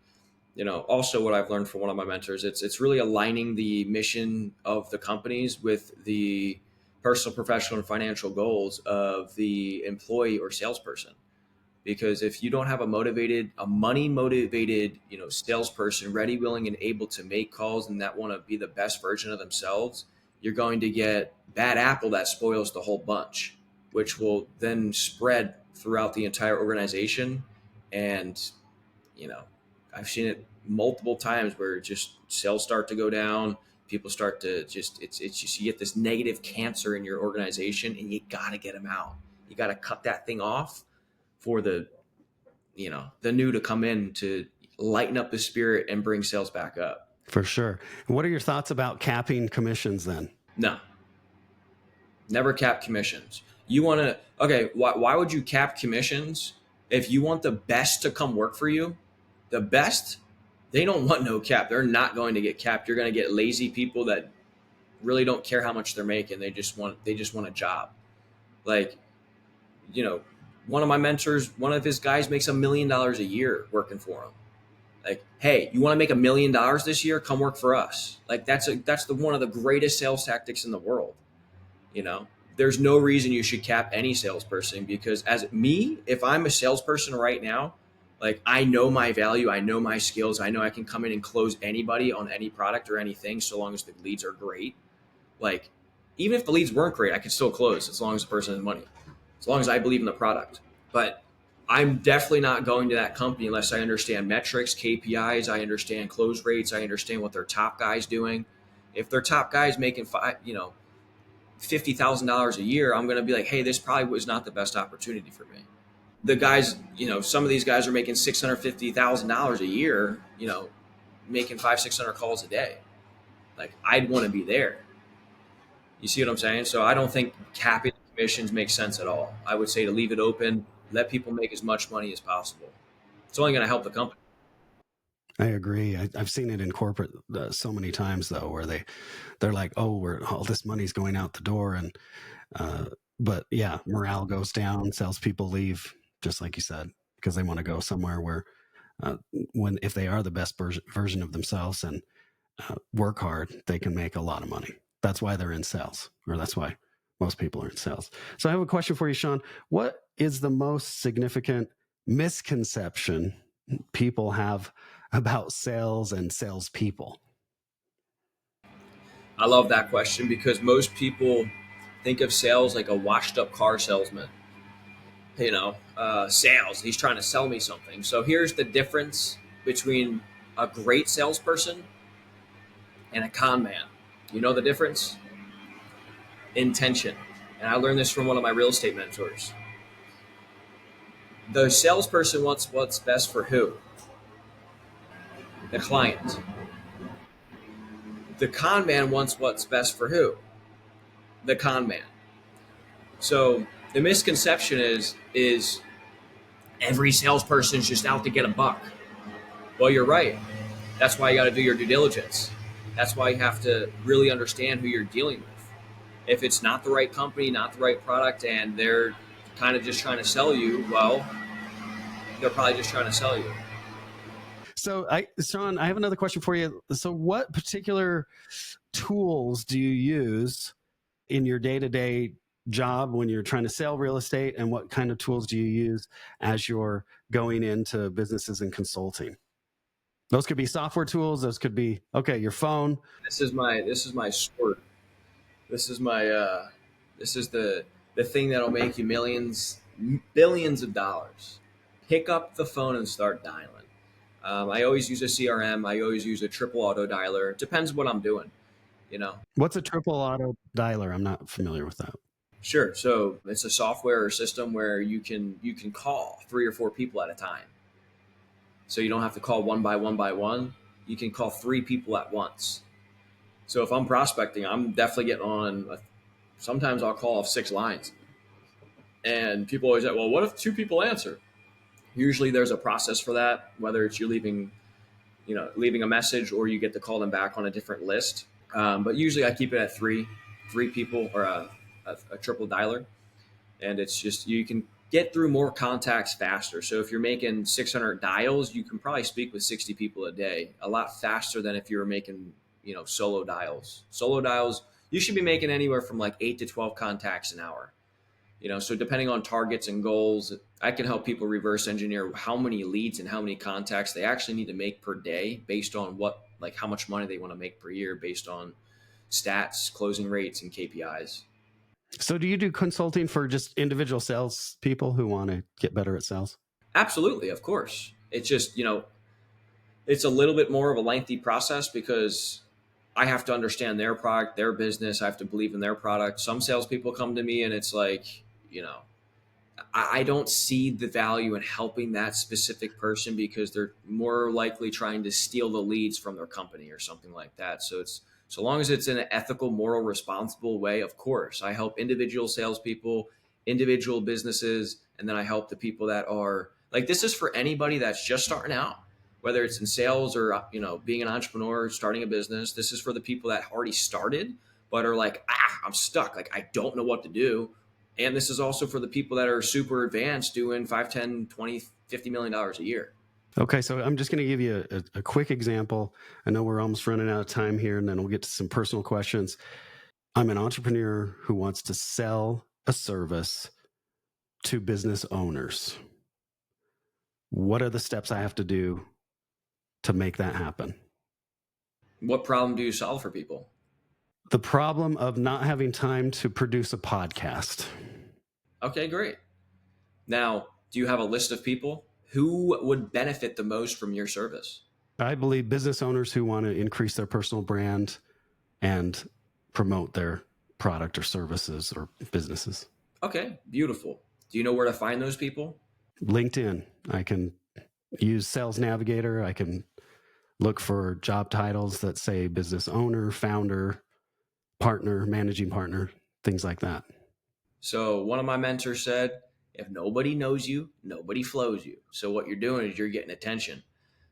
also what I've learned from one of my mentors, it's really aligning the mission of the companies with the personal, professional, and financial goals of the employee or salesperson. Because if you don't have a money motivated, salesperson ready, willing, and able to make calls and that want to be the best version of themselves, you're going to get bad apple that spoils the whole bunch, which will then spread throughout the entire organization. And, you know, I've seen it multiple times where just sales start to go down. People start to it's just, you get this negative cancer in your organization, and you got to get them out. You got to cut that thing off for the new to come in to lighten up the spirit and bring sales back up. For sure. What are your thoughts about capping commissions then? No, never cap commissions. You want to, okay, why would you cap commissions? If you want the best to come work for you, the best, they don't want no cap. They're not going to get capped. You're going to get lazy people that really don't care how much they're making. They just want a job. Like, one of my mentors, one of his guys makes $1 million a year working for him. Like, hey, you want to make $1 million this year? Come work for us. Like, that's one of the greatest sales tactics in the world. There's no reason you should cap any salesperson, because as me, if I'm a salesperson right now, like, I know my value, I know my skills, I know I can come in and close anybody on any product or anything, so long as the leads are great. Like, even if the leads weren't great, I could still close as long as the person has money, as long as I believe in the product. But I'm definitely not going to that company unless I understand metrics, KPIs, I understand close rates, I understand what their top guy's doing. If their top guy's making $50,000 a year, I'm going to be like, hey, this probably was not the best opportunity for me. The guys, some of these guys are making $650,000 a year, making 500-600 calls a day. Like, I'd want to be there. You see what I'm saying? So I don't think capping commissions makes sense at all. I would say to leave it open, let people make as much money as possible. It's only going to help the company. I agree. I've seen it in corporate so many times, though, where they're like, "Oh, all this money's going out the door," and but yeah, morale goes down. Salespeople leave, just like you said, because they want to go somewhere where, if they are the best version of themselves and work hard, they can make a lot of money. That's why they're in sales, or that's why most people are in sales. So I have a question for you, Sean. What is the most significant misconception people have about sales and salespeople? I love that question, because most people think of sales like a washed up car salesman. Sales, he's trying to sell me something. So here's the difference between a great salesperson and a con man. You know the difference? Intention. And I learned this from one of my real estate mentors. The salesperson wants what's best for who? The client. The con man wants what's best for who? The con man. So the misconception is every salesperson is just out to get a buck. Well, you're right. That's why you got to do your due diligence. That's why you have to really understand who you're dealing with. If it's not the right company, not the right product, and they're kind of just trying to sell you, well, they're probably just trying to sell you. So, Sean, I have another question for you. So, what particular tools do you use in your day-to-day job when you're trying to sell real estate, and what kind of tools do you use as you're going into businesses and consulting? Those could be software tools. Those could be, okay, your phone. This is my sword. This is my this is the thing that'll make you millions, billions of dollars. Pick up the phone and start dialing. I always use a CRM. I always use a triple auto dialer. It depends what I'm doing. You know. What's a triple auto dialer? I'm not familiar with that. Sure. So it's a software or system where you can call three or four people at a time. So you don't have to call one by one by one. You can call three people at once. So if I'm prospecting, I'm definitely getting on. Sometimes I'll call off 6 lines, and people always say, "Well, what if two people answer?" Usually, there's a process for that. Whether it's you leaving a message, or you get to call them back on a different list. But usually, I keep it at three people, or a triple dialer, and it's just you can get through more contacts faster. So if you're making 600 dials, you can probably speak with 60 people a day, a lot faster than if you were making solo dials. Solo dials, you should be making anywhere from like 8 to 12 contacts an hour. So depending on targets and goals, I can help people reverse engineer how many leads and how many contacts they actually need to make per day based on how much money they want to make per year based on stats, closing rates, and KPIs. So, do you do consulting for just individual sales people who want to get better at sales? Absolutely, of course. It's just, it's a little bit more of a lengthy process because I have to understand their product, their business. I have to believe in their product. Some salespeople come to me and it's like, I don't see the value in helping that specific person because they're more likely trying to steal the leads from their company or something like that. So it's so long as it's in an ethical, moral, responsible way, of course. I help individual salespeople, individual businesses, and then I help the people that are like this is for anybody that's just starting out, whether it's in sales or being an entrepreneur, starting a business. This is for the people that already started but are like, I'm stuck. Like I don't know what to do. And this is also for the people that are super advanced doing 5, 10, 20, $50 million a year. Okay, so I'm just going to give you a quick example. I know we're almost running out of time here, and then we'll get to some personal questions. I'm an entrepreneur who wants to sell a service to business owners. What are the steps I have to do to make that happen? What problem do you solve for people? The problem of not having time to produce a podcast. Okay, great. Now, do you have a list of people who would benefit the most from your service? I believe business owners who want to increase their personal brand and promote their product or services or businesses. Okay, beautiful. Do you know where to find those people? LinkedIn. I can use Sales Navigator. I can look for job titles that say business owner, founder, partner, managing partner, things like that. So one of my mentors said, if nobody knows you, nobody flows you. So what you're doing is you're getting attention.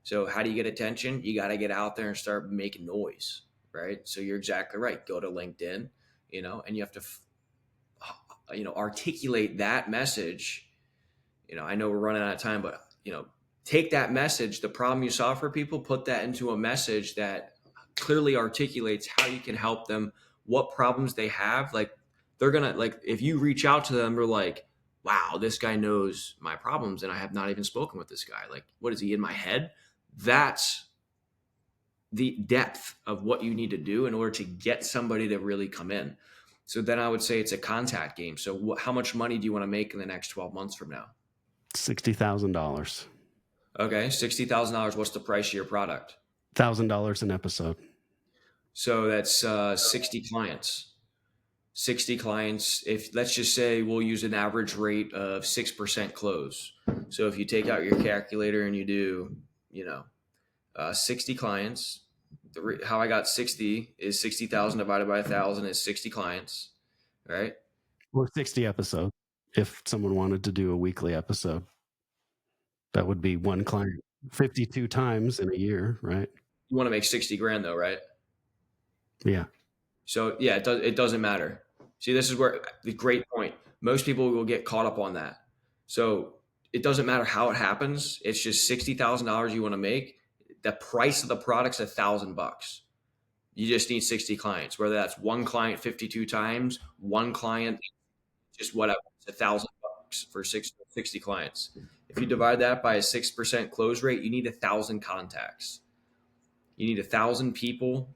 So how do you get attention? You got to get out there and start making noise, right? So you're exactly right. Go to LinkedIn, and you have to, articulate that message. I know we're running out of time, but, take that message, the problem you solve for people, put that into a message that clearly articulates how you can help them, what problems they have. Like they're going to if you reach out to them, they're like, wow, this guy knows my problems and I have not even spoken with this guy. Like, what is he in my head? That's the depth of what you need to do in order to get somebody to really come in. So then I would say it's a contact game. So how much money do you want to make in the next 12 months from now? $60,000. Okay, $60,000. What's the price of your product? $1,000 an episode. So that's 60 clients. 60 clients. If let's just say we'll use an average rate of 6% close. So if you take out your calculator and you do, 60 clients, how I got 60 is 60,000 divided by 1,000 is 60 clients, right? Or 60 episodes. If someone wanted to do a weekly episode, that would be one client 52 times in a year, right? You want to make 60 grand though, right? Yeah. So yeah, it doesn't matter. See, this is where the great point. Most people will get caught up on that. So it doesn't matter how it happens. It's just $60,000 you want to make. the price of the product's $1,000. You just need 60 clients, whether that's one client 52 times, one client, just whatever. It's $1,000 for 60 clients. If you divide that by a 6% close rate, you need 1,000 contacts. You need 1,000 people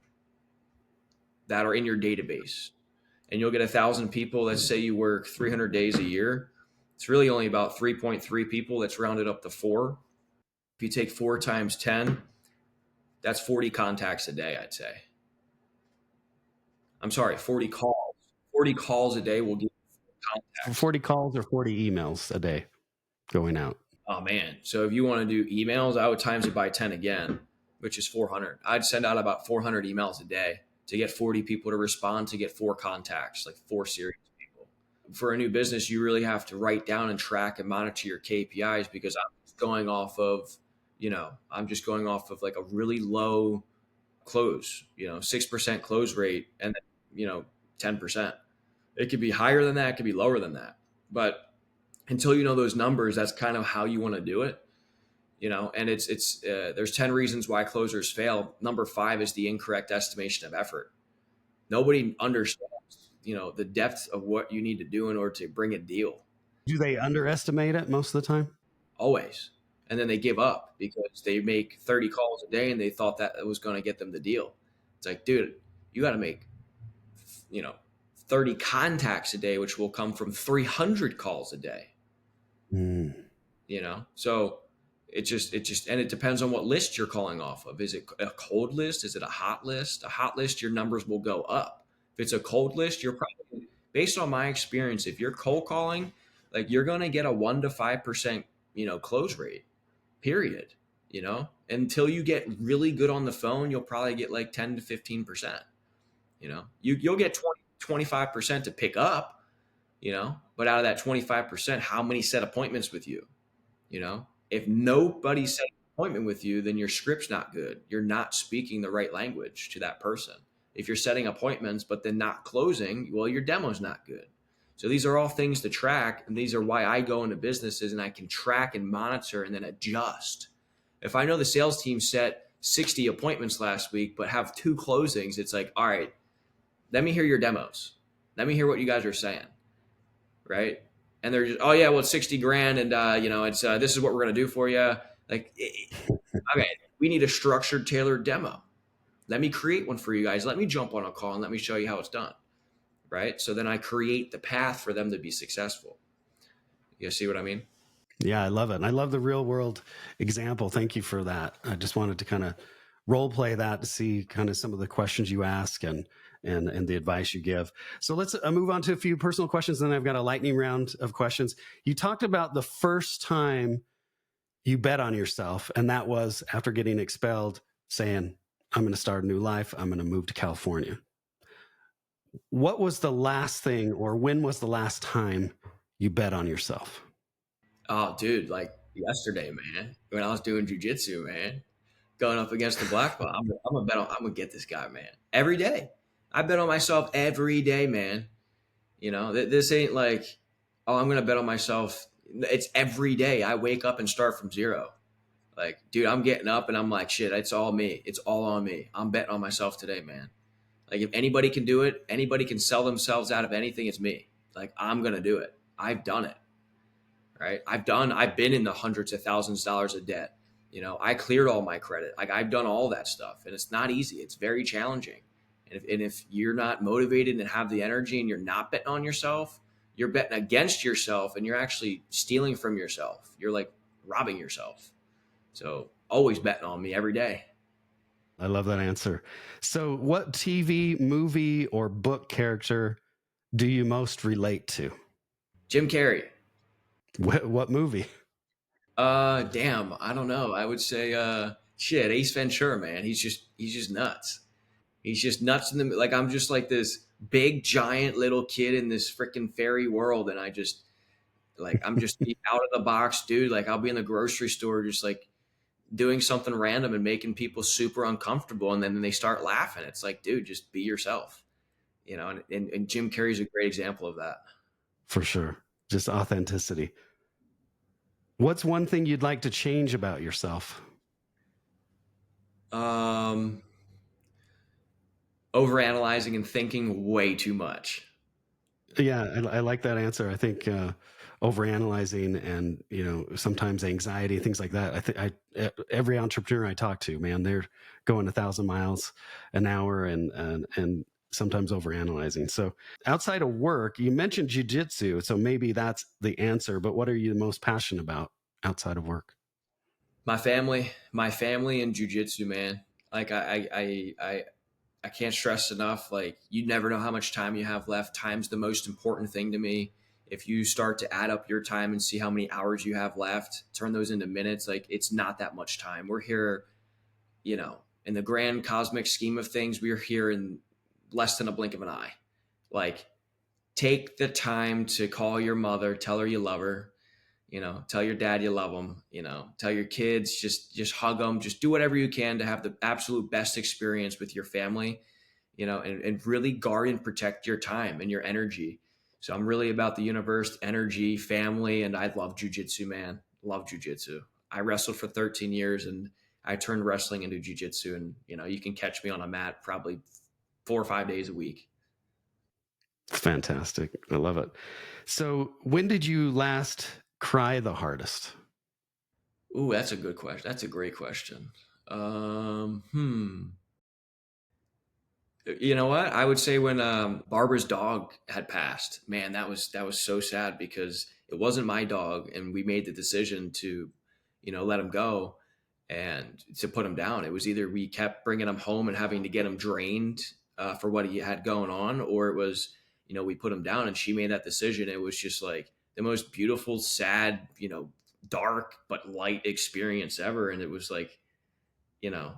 that are in your database, and you'll get 1,000 people. Let's say you work 300 days a year. It's really only about 3.3 people. That's rounded up to 4. If you take 4 times 10, that's 40 contacts a day, I'd say. I'm sorry, 40 calls. 40 calls a day will give you contacts. 40 calls or 40 emails a day going out. Oh man. So if you want to do emails, I would times it by 10 again, which is 400. I'd send out about 400 emails a day to get 40 people to respond, to get 4 contacts, like 4 serious people. For a new business, you really have to write down and track and monitor your KPIs, because I'm just going off of, like a really low close, 6% close rate, and then, 10%. It could be higher than that. It could be lower than that. But until you know those numbers, that's kind of how you want to do it. And there's 10 reasons why closers fail. Number 5 is the incorrect estimation of effort. Nobody understands, the depth of what you need to do in order to bring a deal. Do they underestimate it most of the time? Always. And then they give up because they make 30 calls a day and they thought that was going to get them the deal. It's like, dude, you got to make, 30 contacts a day, which will come from 300 calls a day. So and it depends on what list you're calling off of. Is it a cold list? Is it a hot list? A hot list, your numbers will go up. If it's a cold list, you're probably, based on my experience, if you're cold calling, like, you're going to get a 1 to 5%, close rate, period. Until you get really good on the phone, you'll probably get like 10 to 15%. You'll get 25% to pick up, but out of that 25%, how many set appointments with you? If nobody set an appointment with you, then your script's not good. You're not speaking the right language to that person. If you're setting appointments, but then not closing, well, your demo's not good. So these are all things to track. And these are why I go into businesses and I can track and monitor and then adjust. If I know the sales team set 60 appointments last week, but have 2 closings, it's like, all right, let me hear your demos. Let me hear what you guys are saying. Right. And they're just, oh yeah, well, it's 60 grand. And, it's, this is what we're going to do for you. Like, okay, we need a structured, tailored demo. Let me create one for you guys. Let me jump on a call and let me show you how it's done. Right. So then I create the path for them to be successful. You see what I mean? Yeah, I love it. And I love the real world example. Thank you for that. I just wanted to kind of role play that to see kind of some of the questions you ask and the advice you give. So let's move on to a few personal questions. Then I've got a lightning round of questions. You talked about the first time you bet on yourself, and that was after getting expelled, saying, I'm going to start a new life. I'm going to move to California. What was the last thing, or when was the last time you bet on yourself? Oh, dude, like yesterday, man, when I was doing jujitsu, man, going up against the black belt, I'm gonna get this guy, man. Every day, I bet on myself every day, man. This ain't like, oh, I'm gonna bet on myself. It's every day. I wake up and start from zero. Like, dude, I'm getting up and I'm like, shit, it's all me. It's all on me. I'm betting on myself today, man. Like, if anybody can do it, anybody can sell themselves out of anything, it's me. Like, I'm gonna do it. I've done it. Right? I've been in the hundreds of thousands of dollars of debt. I cleared all my credit. Like, I've done all that stuff, and it's not easy. It's very challenging. And if you're not motivated and have the energy and you're not betting on yourself, you're betting against yourself, and you're actually stealing from yourself. You're like robbing yourself. So always betting on me every day. I love that answer. So what TV, movie, or book character do you most relate to? Jim Carrey. What movie? Damn, I don't know. I would say, Ace Ventura, man. He's just nuts. He's just nuts in the, like, I'm just like this big, giant little kid in this freaking fairy world. And I'm just out of the box, dude. Like, I'll be in the grocery store, just like doing something random and making people super uncomfortable. And then they start laughing. It's like, dude, just be yourself, and Jim Carrey's a great example of that. For sure. Just authenticity. What's one thing you'd like to change about yourself? Um, Overanalyzing and thinking way too much. Yeah, I like that answer. I think overanalyzing and sometimes anxiety, things like that. I think every entrepreneur I talk to, man, they're going 1,000 miles an hour and sometimes overanalyzing. So outside of work, you mentioned jujitsu, so maybe that's the answer. But what are you most passionate about outside of work? My family and jujitsu, man. Like I can't stress enough. Like you never know how much time you have left. Time's the most important thing to me. If you start to add up your time and see how many hours you have left, turn those into minutes. Like it's not that much time. We're here, in the grand cosmic scheme of things, we're here in less than a blink of an eye. Like take the time to call your mother, tell her you love her, tell your dad you love them, tell your kids, just hug them, just do whatever you can to have the absolute best experience with your family, and really guard and protect your time and your energy. So I'm really about the universe, energy, family, and I love jujitsu, man. Love jujitsu. I wrestled for 13 years and I turned wrestling into jujitsu, and you can catch me on a mat probably 4 or 5 days a week. It's fantastic. I love it. So when did you last cry the hardest? Ooh, that's a good question. That's a great question. Hmm. You know what? I would say when Barbara's dog had passed, man, that was so sad because it wasn't my dog, and we made the decision to, let him go and to put him down. It was either we kept bringing him home and having to get him drained for what he had going on, or it was, we put him down, and she made that decision. It was just like the most beautiful, sad, dark but light experience ever, and it was like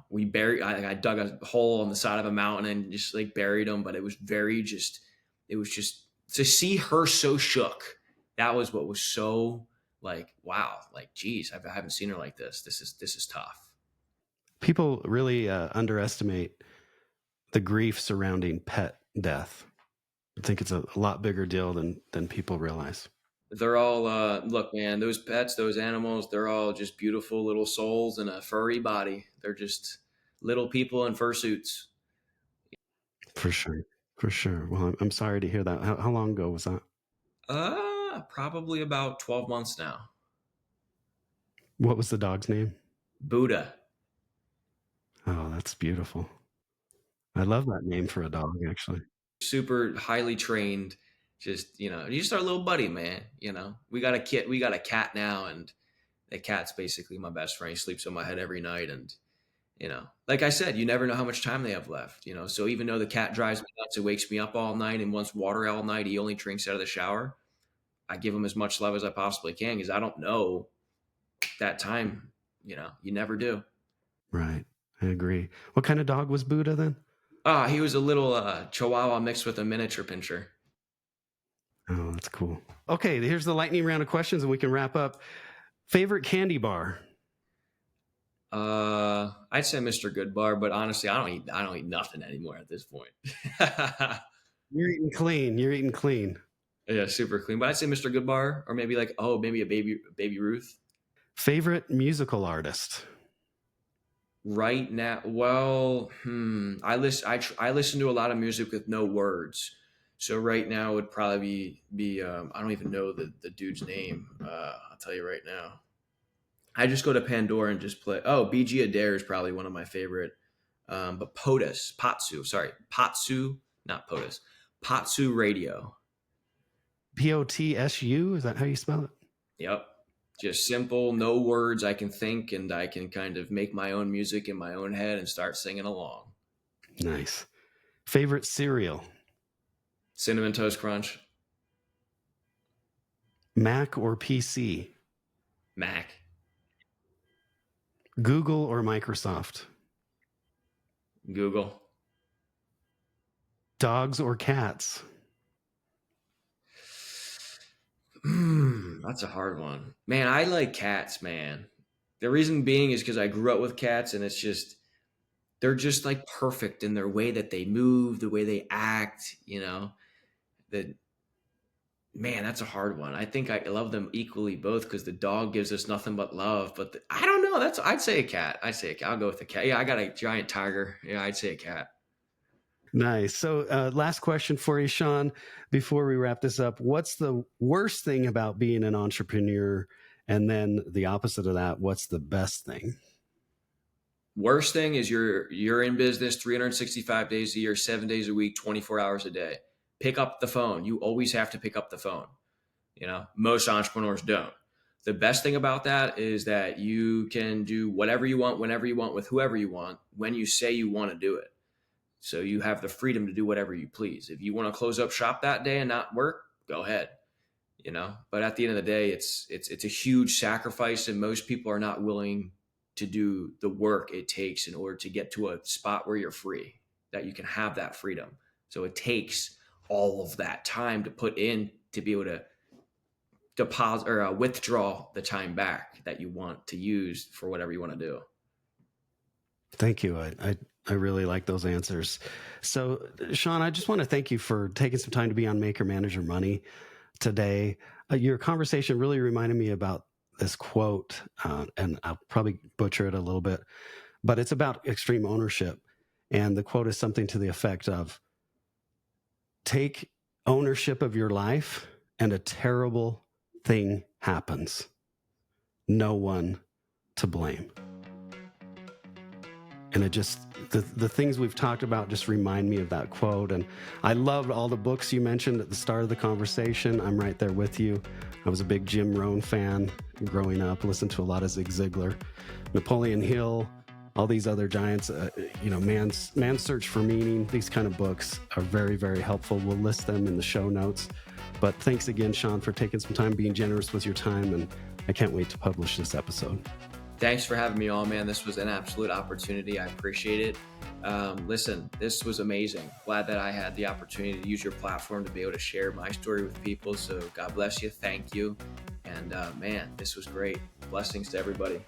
we buried. I dug a hole on the side of a mountain and just like buried him. But it was very just. It was just to see her so shook. That was what was so like wow. Like geez, I haven't seen her like this. This is tough. People really underestimate the grief surrounding pet death. I think it's a lot bigger deal than people realize. They're all look, man. Those pets, those animals, they're all just beautiful little souls in a furry body. They're just little people in fursuits. For sure. For sure. Well, I'm sorry to hear that. How long ago was that? Probably about 12 months now. What was the dog's name? Buddha. Oh, that's beautiful. I love that name for a dog, actually. Super highly trained. Just you're just our little buddy, man. We got a kid, we got a cat now, and the cat's basically my best friend. He sleeps on my head every night, and like I said, you never know how much time they have left. So even though the cat drives me nuts, it wakes me up all night and wants water all night. He only drinks out of the shower. I give him as much love as I possibly can because I don't know that time. You never do. Right. I agree. What kind of dog was Buddha then? He was a little Chihuahua mixed with a miniature pincher. Oh, that's cool. Okay, here's the lightning round of questions and we can wrap up. Favorite candy bar? I'd say Mr. Goodbar, but honestly, I don't eat nothing anymore at this point. You're eating clean. You're eating clean. Yeah, super clean. But I'd say Mr. Goodbar, or maybe like maybe a baby Ruth. Favorite musical artist? Right now, well, I listen to a lot of music with no words. So right now would probably be I don't even know the dude's name. I'll tell you right now. I just go to Pandora and just play. Oh, BG Adair is probably one of my favorite. But Potsu, not POTUS, Potsu Radio. Potsu? Is that how you spell it? Yep. Just simple, no words. I can think and I can kind of make my own music in my own head and start singing along. Nice. Favorite cereal? Cinnamon Toast Crunch, Mac or PC? Mac, Google or Microsoft? Google. Dogs or cats? That's a hard one. Man, I like cats, man. The reason being is because I grew up with cats and it's just, they're just like perfect in their way that they move, the way they act, that Man, that's a hard one. I think I love them equally both because the dog gives us nothing but love. But I don't know. I'd say a cat. I'd say a cat. I'll go with a cat. Yeah, I got a giant tiger. Yeah, I'd say a cat. Nice. So, last question for you, Sean, before we wrap this up. What's the worst thing about being an entrepreneur? And then the opposite of that, what's the best thing? Worst thing is you're in business 365 days a year, 7 days a week, 24 hours a day. Pick up the phone. You always have to pick up the phone. Most entrepreneurs don't. The best thing about that is that you can do whatever you want, whenever you want, with whoever you want, when you say you want to do it. So you have the freedom to do whatever you please. If you want to close up shop that day and not work, go ahead. But at the end of the day, it's a huge sacrifice, and most people are not willing to do the work it takes in order to get to a spot where you're free, that you can have that freedom. So it takes all of that time to put in to be able to deposit or withdraw the time back that you want to use for whatever you want to do. Thank you. I really like those answers. So, Sean, I just want to thank you for taking some time to be on Maker Manager Money today. Your conversation really reminded me about this quote, and I'll probably butcher it a little bit, but it's about extreme ownership. And the quote is something to the effect of, take ownership of your life and a terrible thing happens. No one to blame. And it just, the things we've talked about just remind me of that quote. And I loved all the books you mentioned at the start of the conversation. I'm right there with you. I was a big Jim Rohn fan growing up, listened to a lot of Zig Ziglar, Napoleon Hill, all these other giants. Man's Search for Meaning. These kind of books are very, very helpful. We'll list them in the show notes. But thanks again, Sean, for taking some time, being generous with your time. And I can't wait to publish this episode. Thanks for having me on, man. This was an absolute opportunity. I appreciate it. Listen, this was amazing. Glad that I had the opportunity to use your platform to be able to share my story with people. So God bless you. Thank you. And man, this was great. Blessings to everybody.